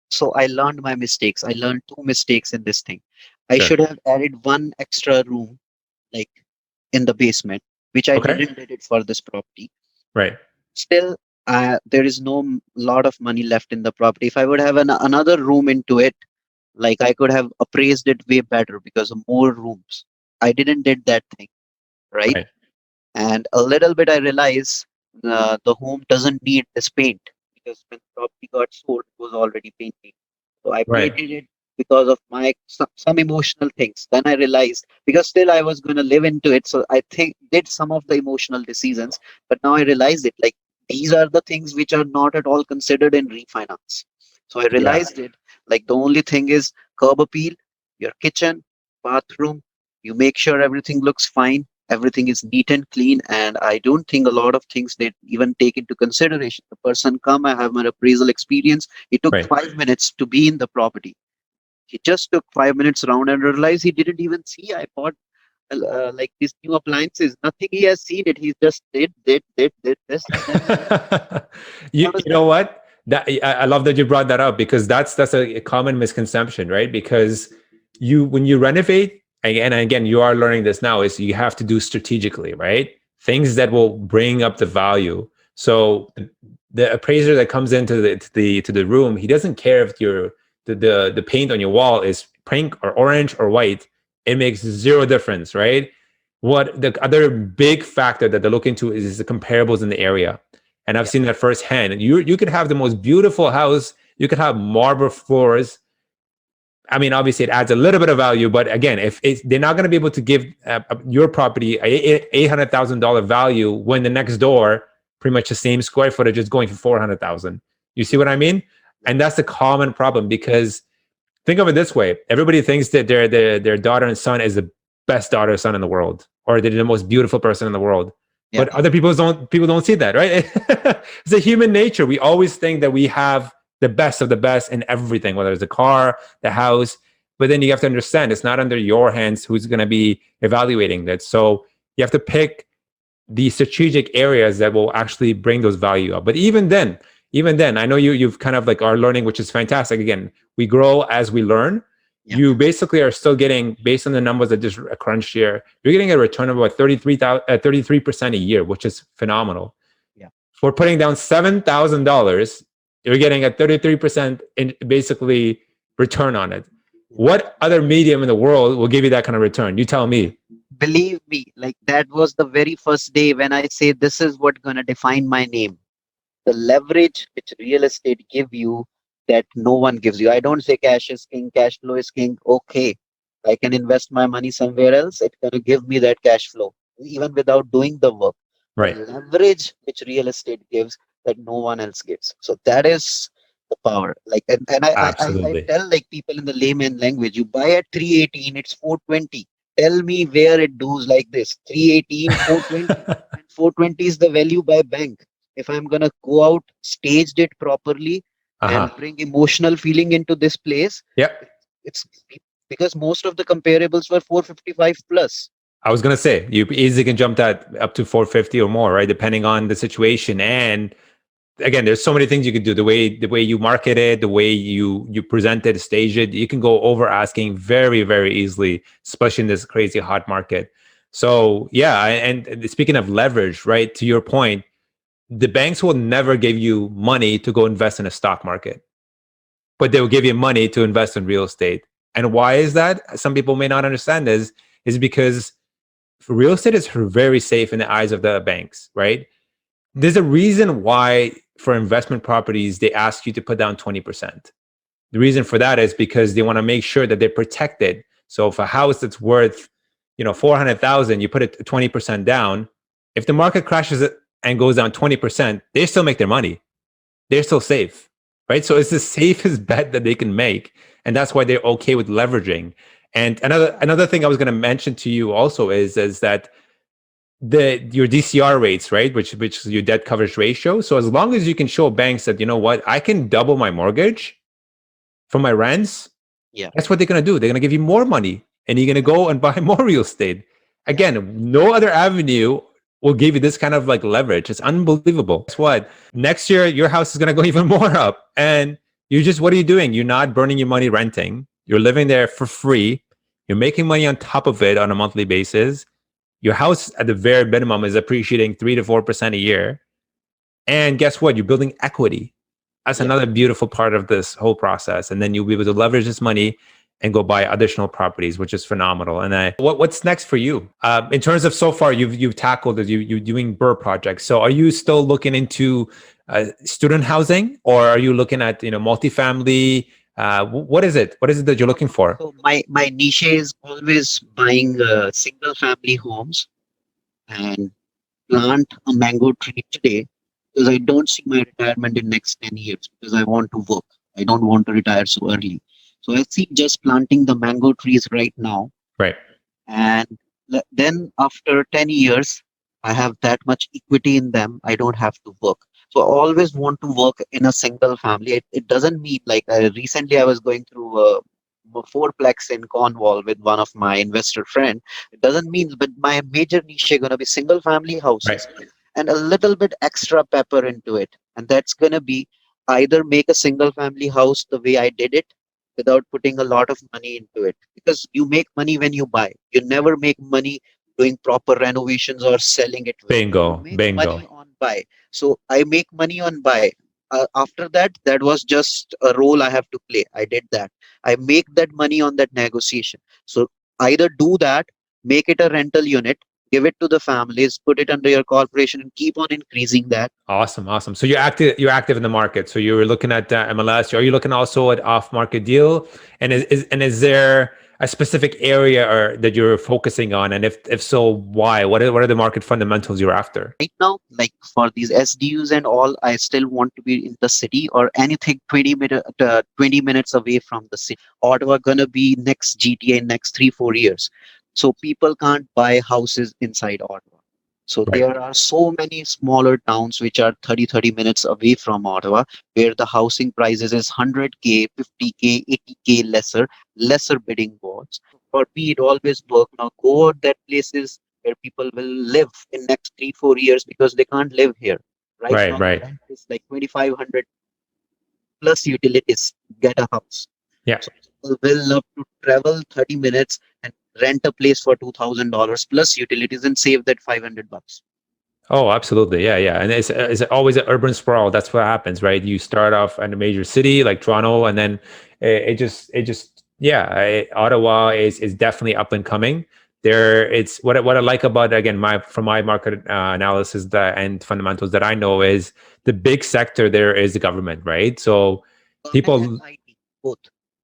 So I learned my mistakes. I learned 2 mistakes in this thing. I Sure. should have added one extra room like in the basement, which I Okay. didn't did it for this property. Right. Still, there is no lot of money left in the property. If I would have another room into it, like I could have appraised it way better because of more rooms. I didn't did that thing, right? Right. And a little bit I realized the home doesn't need this paint because when the property got sold, it was already painted. So I Right. painted it because of my some emotional things. Then I realized because still I was going to live into it, so I think did some of the emotional decisions. But now I realized it like these are the things which are not at all considered in refinance. So I Yeah. realized it like the only thing is curb appeal, your kitchen, bathroom. You make sure everything looks fine, everything is neat and clean, and I don't think a lot of things they even take into consideration. The person come, I have my appraisal experience. It took Right. 5 minutes to be in the property. He just took 5 minutes around and realized he didn't even see I bought like these new appliances. Nothing he has seen it. He just did this, and then you I was you like, know what? That I love that you brought that up because that's a common misconception, right? Because you when you renovate, again and again, you are learning this now, is you have to do strategically, right? Things that will bring up the value. So the appraiser that comes into the room, he doesn't care if the paint on your wall is pink or orange or white. It makes zero difference, right? What the other big factor that they look into is the comparables in the area. And I've yeah, seen that firsthand. You could have the most beautiful house, you could have marble floors. I mean, obviously, it adds a little bit of value, but again, if they're not going to be able to give your property a $800,000 value when the next door, pretty much the same square footage, is going for 400,000. You see what I mean? yeah, And that's the common problem because think of it this way: everybody thinks that their daughter and son is the best daughter or son in the world, or they're the most beautiful person in the world. yeah, But other people don't see that, right? It's a human nature. We always think that we have the best of the best in everything, whether it's the car, the house. But then you have to understand it's not under your hands who's going to be evaluating that. So you have to pick the strategic areas that will actually bring those value up. But even then, I know you've kind of like are learning, which is fantastic. Again, we grow as we learn. yeah, You basically are still getting, based on the numbers that just crunched here, you're getting a return of about 33% a year, which is phenomenal. yeah. For putting down $7,000, you're getting a 33% in basically return on it. What other medium in the world will give you that kind of return? You tell me. Believe me, like that was the very first day when I say this is what gonna define my name. The leverage which real estate give you that no one gives you. I don't say cash is king, cash flow is king. Okay, I can invest my money somewhere else. It's gonna give me that cash flow even without doing the work. The Right. leverage which real estate gives that no one else gives. So that is the power. Like and I Absolutely. tell like people in the layman language, you buy at 318, it's 420. Tell me where it does like this. 318, 420. And 420 is the value by bank. If I'm gonna go out, staged it properly, and Uh-huh. bring emotional feeling into this place, Yep. it's because most of the comparables were 455 plus. I was gonna say you easily can jump that up to 450 or more, right? Depending on the situation. And again, there's so many things you could do. The way you market it, the way you present it, stage it, you can go over asking very, very easily, especially in this crazy hot market. So yeah, and speaking of leverage, right? To your point, the banks will never give you money to go invest in a stock market, but they will give you money to invest in real estate. And why is that? Some people may not understand this, is because real estate is very safe in the eyes of the banks, right? There's a reason why for investment properties, they ask you to put down 20%. The reason for that is because they want to make sure that they're protected. So if a house that's worth, 400,000, you put it 20% down, if the market crashes it and goes down 20%, they still make their money. They're still safe, right? So it's the safest bet that they can make. And that's why they're okay with leveraging. And another thing I was going to mention to you also is that your DCR rates, right, which is your debt coverage ratio. So as long as you can show banks that, you know what, I can double my mortgage for my rents, Yeah, that's what they're going to do. They're going to give you more money and you're going to yeah, go and buy more real estate. yeah, Again, no other avenue will give you this kind of like leverage. It's unbelievable. Guess what? Next year, your house is going to go even more up. And what are you doing? You're not burning your money renting. You're living there for free. You're making money on top of it on a monthly basis. Your house at the very minimum is appreciating 3 to 4% a year. And guess what? You're building equity. That's Yeah. another beautiful part of this whole process. And then you'll be able to leverage this money and go buy additional properties, which is phenomenal. And what's next for you in terms of so far you've tackled it, you're doing BRRRR projects. So are you still looking into student housing, or are you looking at multifamily? What is it? What is it that you're looking for? So my niche is always buying single family homes and plant a mango tree today because I don't see my retirement in next 10 years because I want to work. I don't want to retire so early. So I see just planting the mango trees right now. Right. And then after 10 years, I have that much equity in them. I don't have to work. So I always want to work in a single family. It doesn't mean like recently I was going through a fourplex in Cornwall with one of my investor friend. It doesn't mean, but my major niche is going to be single family Right. houses and a little bit extra pepper into it. And that's going to be either make a single family house the way I did it without putting a lot of money into it. Because you make money when you buy. You never make money doing proper renovations or selling it well. You Bingo. make Bingo. money on buy. So I make money on buy. After that, that was just a role I have to play. I did that. I make that money on that negotiation. So either do that, make it a rental unit, give it to the families, put it under your corporation, and keep on increasing that. Awesome, awesome. So you're active. You're active in the market. So you were looking at MLS. Are you looking also at off-market deal? And is there a specific area or that you're focusing on? And if so, why? What are the market fundamentals you're after? Right now, like for these SDUs and all, I still want to be in the city or anything 20 minutes away from the city. Ottawa gonna be next GTA in next 3 4 years. So people can't buy houses inside Ottawa. So Right. there are so many smaller towns which are 30 minutes away from Ottawa, where the housing prices is 100K, 50K, 80K lesser bidding wars. For me, it always work. Now go out that places where people will live in next 3 4 years because they can't live here. Right Right. now, the Right. rent is like 2,500 plus utilities to get a house. Yeah. So people will love to travel 30 minutes and rent a place for $2,000 plus utilities and save that $500. Oh, absolutely. Yeah, yeah. And it's always an urban sprawl. That's what happens, right? You start off in a major city like Toronto, and then yeah, Ottawa is definitely up and coming. It's what I like about, again, my market analysis and fundamentals that I know is the big sector there is the government, right? So Government and people, IT, both.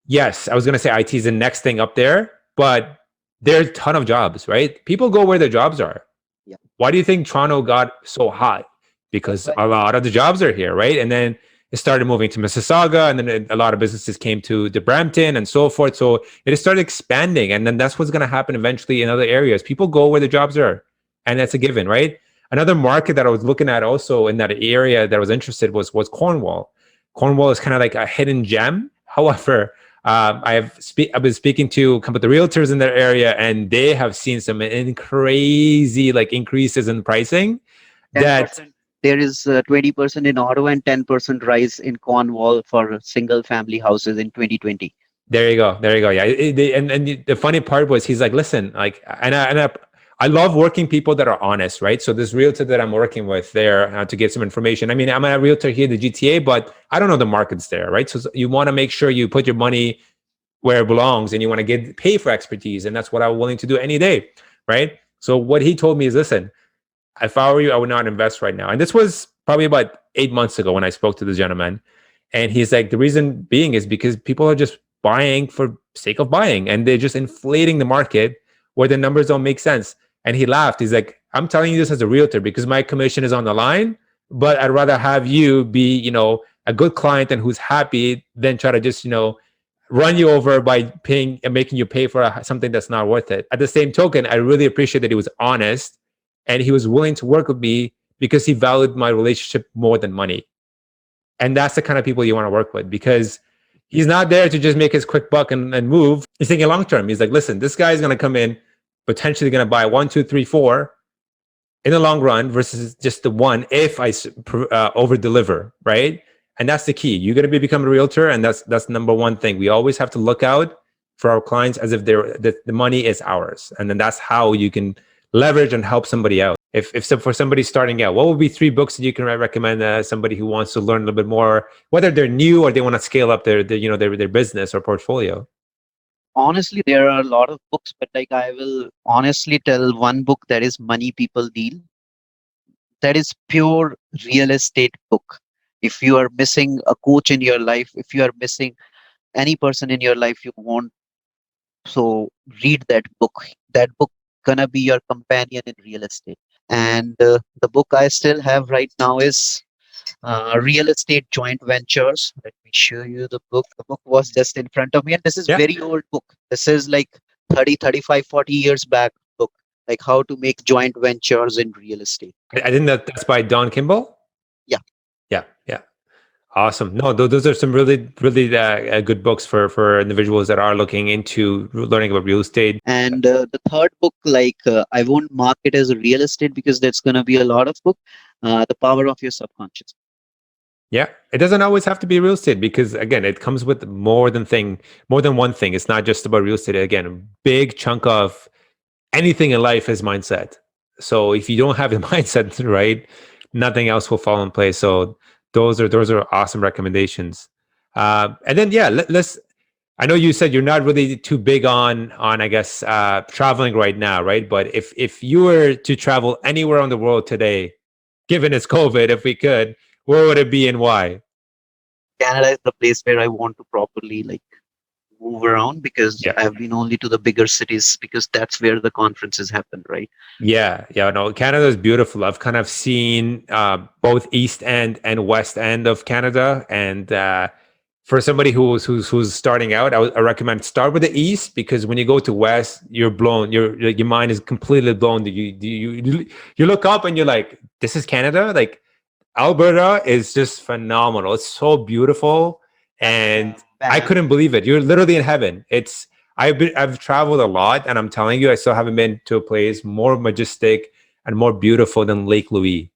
yes, I was going to say IT is the next thing up there, but there's a ton of jobs, right? People go where the jobs are. Yeah. Why do you think Toronto got so hot? That's Because why. a lot of the jobs are here, right? And then it started moving to Mississauga, and then a lot of businesses came to the Brampton and so forth. So it started expanding, and then that's what's going to happen eventually in other areas. People go where the jobs are, and that's a given, right? Another market that I was looking at also in that area that I was interested was Cornwall. Cornwall is kind of like a hidden gem. However, I've been speaking to a couple of the realtors in that area, and they have seen some crazy like increases in pricing. That 10%. There is 20% in Ottawa and 10% rise in Cornwall for single family houses in 2020. There you go, there you go. Yeah, and the funny part was he's like, listen, like, I love working people that are honest, right? So this realtor that I'm working with there to get some information. I mean, I'm a realtor here in the GTA, but I don't know the markets there, right? So you want to make sure you put your money where it belongs, and you want to get pay for expertise, and that's what I'm willing to do any day, right? So what he told me is, listen, if I were you, I would not invest right now. And this was probably about 8 months ago when I spoke to the gentleman, and he's like, the reason being is because people are just buying for sake of buying, and they're just inflating the market where the numbers don't make sense. And he laughed. He's like, I'm telling you this as a realtor because my commission is on the line, but I'd rather have you be, a good client and who's happy than try to just, run you over by paying and making you pay for something that's not worth it. At the same token, I really appreciate that he was honest and he was willing to work with me because he valued my relationship more than money. And that's the kind of people you want to work with, because he's not there to just make his quick buck and move. He's thinking long term. He's like, listen, this guy is going to come in, potentially going to buy 1, 2, 3, 4 in the long run versus just the one if I over deliver, right? And that's the key. You're going to become a realtor, and that's number one thing. We always have to look out for our clients as if the money is ours, and then that's how you can leverage and help somebody out? If so, for somebody starting out, what would be 3 books that you can recommend somebody who wants to learn a little bit more, whether they're new or they want to scale up their business or portfolio? Honestly, there are a lot of books, but like I will honestly tell one book, that is Money People Deal. That is pure real estate book. If you are missing a coach in your life, if you are missing any person in your life you want, so read that book. That book gonna be your companion in real estate. And the book I still have right now is Real Estate Joint Ventures. Let me show you the book. The book was just in front of me, and this is Yeah, very old book. This is like 30, 35, 40 years back book, like how to make joint ventures in real estate. I think that's by Don Kimball. Yeah. Yeah, yeah. Awesome. No, those are some really good books for individuals that are looking into learning about real estate. And the third book, like I won't mark it as a real estate because that's gonna be a lot of book. The Power of Your Subconscious. Yeah, it doesn't always have to be real estate because again, it comes with more than one thing. It's not just about real estate. Again, a big chunk of anything in life is mindset. So if you don't have the mindset right, nothing else will fall in place. So those are awesome recommendations. And then yeah, let's. I know you said you're not really too big on I guess traveling right now, right? But if you were to travel anywhere on the world today, given it's COVID, if we could, where would it be and why? Canada is the place where I want to properly like move around because Yeah. I've been only to the bigger cities because that's where the conferences happen, right? Yeah. No, Canada is beautiful. I've kind of seen both East End and West End of Canada, and for somebody who's starting out, I recommend start with the East because when you go to West, you're blown. Your mind is completely blown. You look up and you're like, this is Canada. Like Alberta is just phenomenal. It's so beautiful, and I Bam. couldn't believe it. You're literally in heaven. I've traveled a lot, and I'm telling you, I still haven't been to a place more majestic and more beautiful than Lake Louise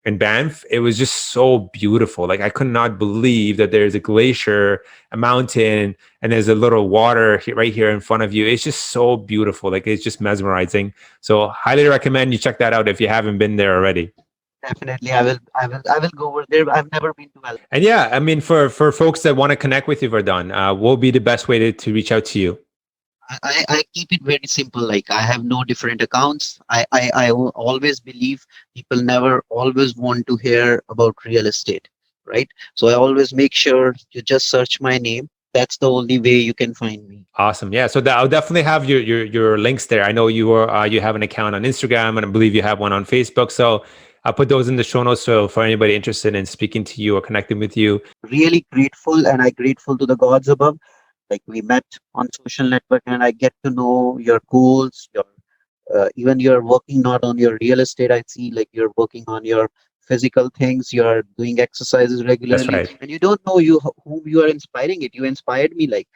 in Banff. It was just so beautiful. Like I could not believe that there's a glacier, a mountain, and there's a little water right here in front of you. It's just so beautiful. Like it's just mesmerizing. So highly recommend you check that out if you haven't been there already. Definitely, I will go over there. I've never been to Alberta. And yeah, I mean, for folks that want to connect with you, Vardaan, what will be the best way to reach out to you? I keep it very simple. Like I have no different accounts. I always believe people never always want to hear about real estate, right? So I always make sure you just search my name. That's the only way you can find me. Awesome. Yeah. So I'll definitely have your links there. I know you have an account on Instagram, and I believe you have one on Facebook. So I'll put those in the show notes. So for anybody interested in speaking to you or connecting with you. Really grateful, and I grateful to the gods above. Like we met on social network, and I get to know your goals, your even you're working not on your real estate. I see like you're working on your physical things, you're doing exercises That's regularly, right. and you don't know you whom you are inspiring. It you inspired me, like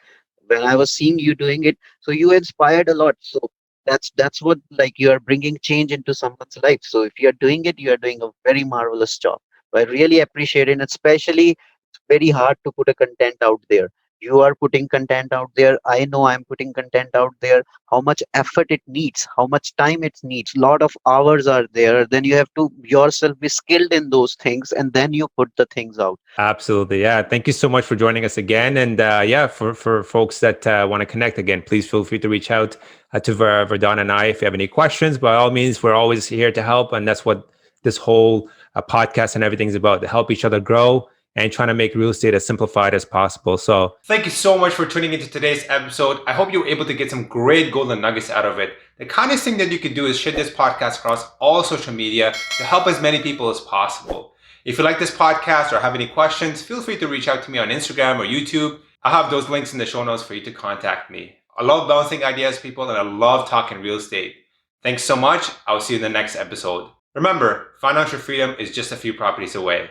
when I was seeing you doing it, so you inspired a lot. So that's what, like, you are bringing change into someone's life. So if you're doing it, you are doing a very marvelous job. So I really appreciate it, and especially it's very hard to put a content out there. You are putting content out there. I know I'm putting content out there. How much effort it needs, how much time it needs, lot of hours are there. Then you have to yourself be skilled in those things, and then you put the things out. Absolutely. Yeah. Thank you so much for joining us again. And yeah, for folks that want to connect again, please feel free to reach out to Vardaan and I if you have any questions. By all means, we're always here to help. And that's what this whole podcast and everything is about, to help each other grow and trying to make real estate as simplified as possible. So thank you so much for tuning into today's episode. I hope you were able to get some great golden nuggets out of it. The kindest thing that you could do is share this podcast across all social media to help as many people as possible. If you like this podcast or have any questions, feel free to reach out to me on Instagram or YouTube. I'll have those links in the show notes for you to contact me. I love bouncing ideas, people, and I love talking real estate. Thanks so much. I'll see you in the next episode. Remember, financial freedom is just a few properties away.